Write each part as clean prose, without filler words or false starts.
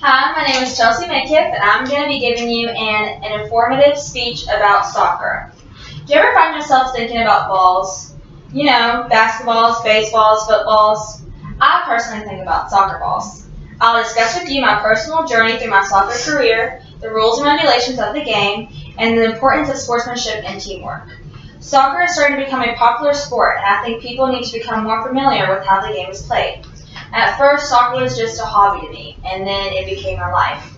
Hi, my name is Chelsea Midkiff, and I'm going to be giving you an informative speech about soccer. Do you ever find yourself thinking about balls? You know, basketballs, baseballs, footballs. I personally think about soccer balls. I'll discuss with you my personal journey through my soccer career, the rules and regulations of the game, and the importance of sportsmanship and teamwork. Soccer is starting to become a popular sport, and I think people need to become more familiar with how the game is played. At first, soccer was just a hobby to me, and then it became my life.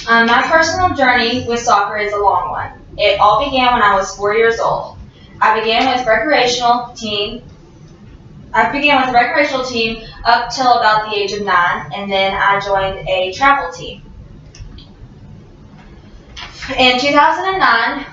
My personal journey with soccer is a long one. It all began when I was 4 years old. I began with a recreational team up till about the age of 9, and then I joined a travel team. In 2009,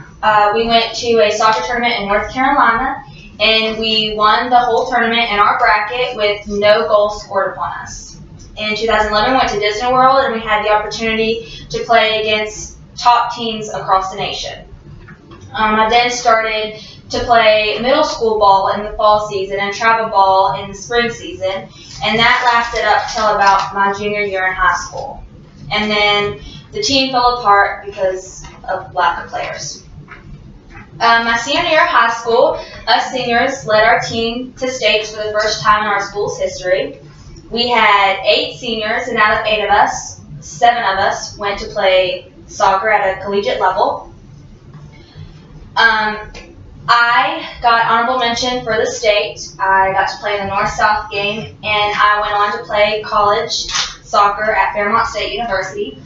we went to a soccer tournament in North Carolina, and we won the whole tournament in our bracket with no goals scored upon us. In 2011, we went to Disney World, and we had the opportunity to play against top teams across the nation. I then started to play middle school ball in the fall season and travel ball in the spring season, and that lasted up till about my junior year in high school. And then the team fell apart because of lack of players. My senior year of high school, us seniors led our team to states for the first time in our school's history. We had 8 seniors, and out of 8 of us, 7 of us went to play soccer at a collegiate level. I got honorable mention for the state. I got to play in the North-South game, and I went on to play college soccer at Fairmont State University.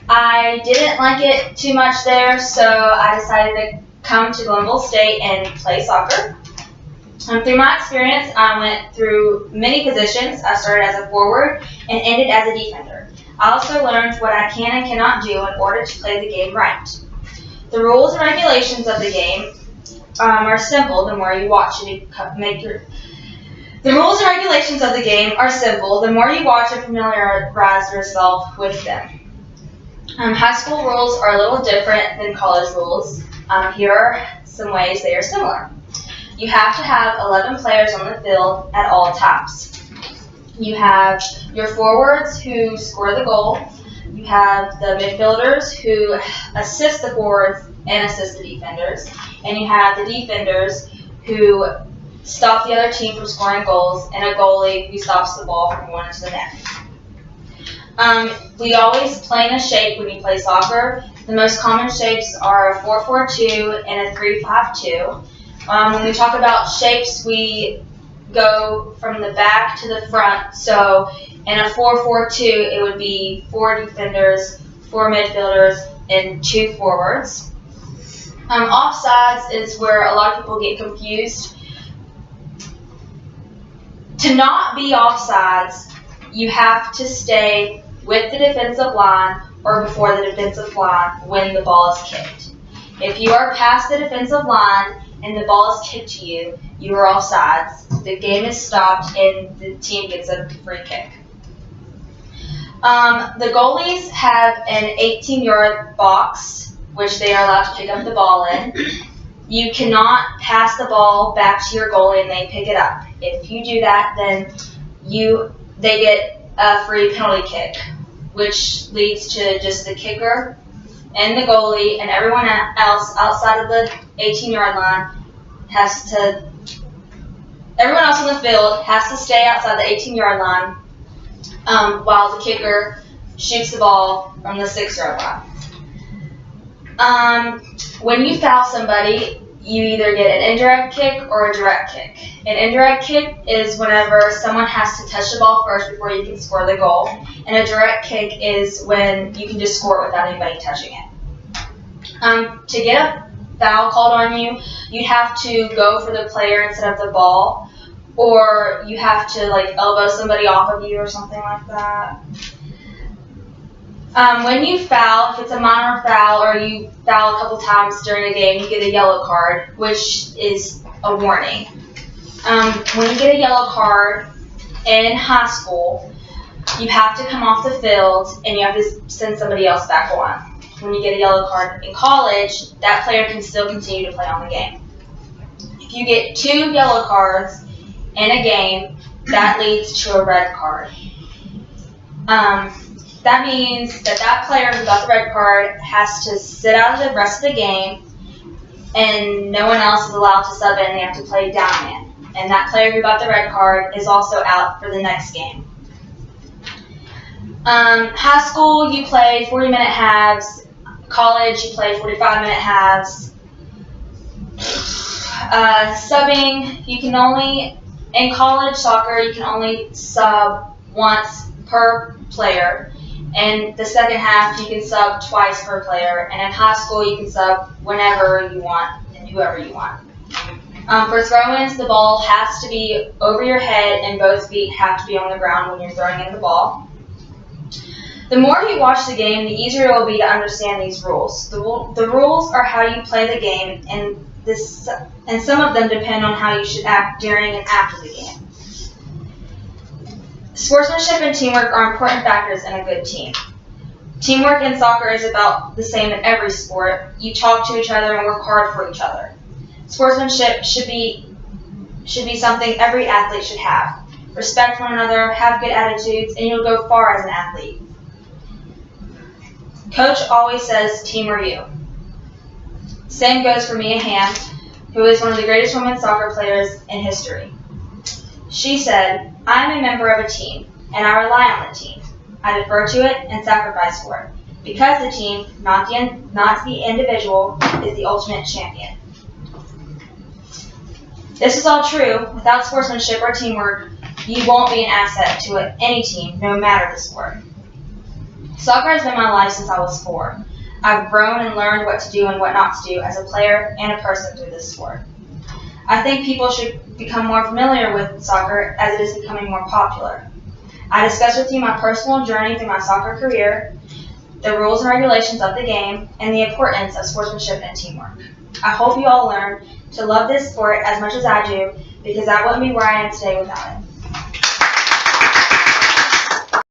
I didn't like it too much there, so I decided to come to Glenville State and play soccer. Through my experience, I went through many positions. I started as a forward and ended as a defender. I also learned what I can and cannot do in order to play the game right. The rules and regulations of the game are simple. The more you watch it, The rules and regulations of the game are simple. The more you watch and familiarize yourself with them. High school rules are a little different than college rules. Here are some ways they are similar. You have to have 11 players on the field at all times. You have your forwards who score the goal. You have the midfielders who assist the forwards and assist the defenders. And you have the defenders who stop the other team from scoring goals, and a goalie who stops the ball from going into the net. We always play in a shape when you play soccer. The most common shapes are a 4-4-2 and a 3-5-2. When we talk about shapes, we go from the back to the front. So in a 4-4-2, it would be 4 defenders, 4 midfielders, and 2 forwards. Offsides is where a lot of people get confused. To not be offsides, you have to stay with the defensive line or before the defensive line when the ball is kicked. If you are past the defensive line and the ball is kicked to you, you are offsides. The game is stopped and the team gets a free kick. The goalies have an 18-yard box, which they are allowed to pick up the ball in. You cannot pass the ball back to your goalie and they pick it up. If you do that, then they get a free penalty kick, which leads to just the kicker and the goalie and everyone else outside of the 18-yard line everyone else on the field has to stay outside the 18-yard line while the kicker shoots the ball from the 6-yard line. When you foul somebody, you either get an indirect kick or a direct kick. An indirect kick is whenever someone has to touch the ball first before you can score the goal. And a direct kick is when you can just score it without anybody touching it. To get a foul called on you, you'd have to go for the player instead of the ball, or you have to elbow somebody off of you or something like that. When you foul, if it's a minor foul or you foul a couple times during a game, you get a yellow card, which is a warning. When you get a yellow card in high school, you have to come off the field and you have to send somebody else back on. When you get a yellow card in college, that player can still continue to play on the game. If you get 2 yellow cards in a game, that leads to a red card. That means that player who got the red card has to sit out of the rest of the game, and no one else is allowed to sub in. They have to play down man. And that player who got the red card is also out for the next game. High school, you play 40-minute halves. College, you play 45-minute halves. Subbing, you can only, in college soccer, you can only sub once per player. And the second half, you can sub twice per player. And in high school, you can sub whenever you want and whoever you want. For throw-ins, the ball has to be over your head and both feet have to be on the ground when you're throwing in the ball. The more you watch the game, the easier it will be to understand these rules. The rules are how you play the game, and some of them depend on how you should act during and after the game. Sportsmanship and teamwork are important factors in a good team. Teamwork in soccer is about the same in every sport. You talk to each other and work hard for each other. Sportsmanship should be something every athlete should have. Respect one another, have good attitudes, and you'll go far as an athlete. Coach always says, team or you. Same goes for Mia Hamm, who is one of the greatest women's soccer players in history. She said, I am a member of a team, and I rely on the team. I defer to it and sacrifice for it, because the team, not the individual, is the ultimate champion. This is all true. Without sportsmanship or teamwork, you won't be an asset to any team, no matter the sport. Soccer has been my life since I was 4. I've grown and learned what to do and what not to do as a player and a person through this sport. I think people should become more familiar with soccer as it is becoming more popular. I discuss with you my personal journey through my soccer career, the rules and regulations of the game, and the importance of sportsmanship and teamwork. I hope you all learn to love this sport as much as I do, because I wouldn't be where I am today without it.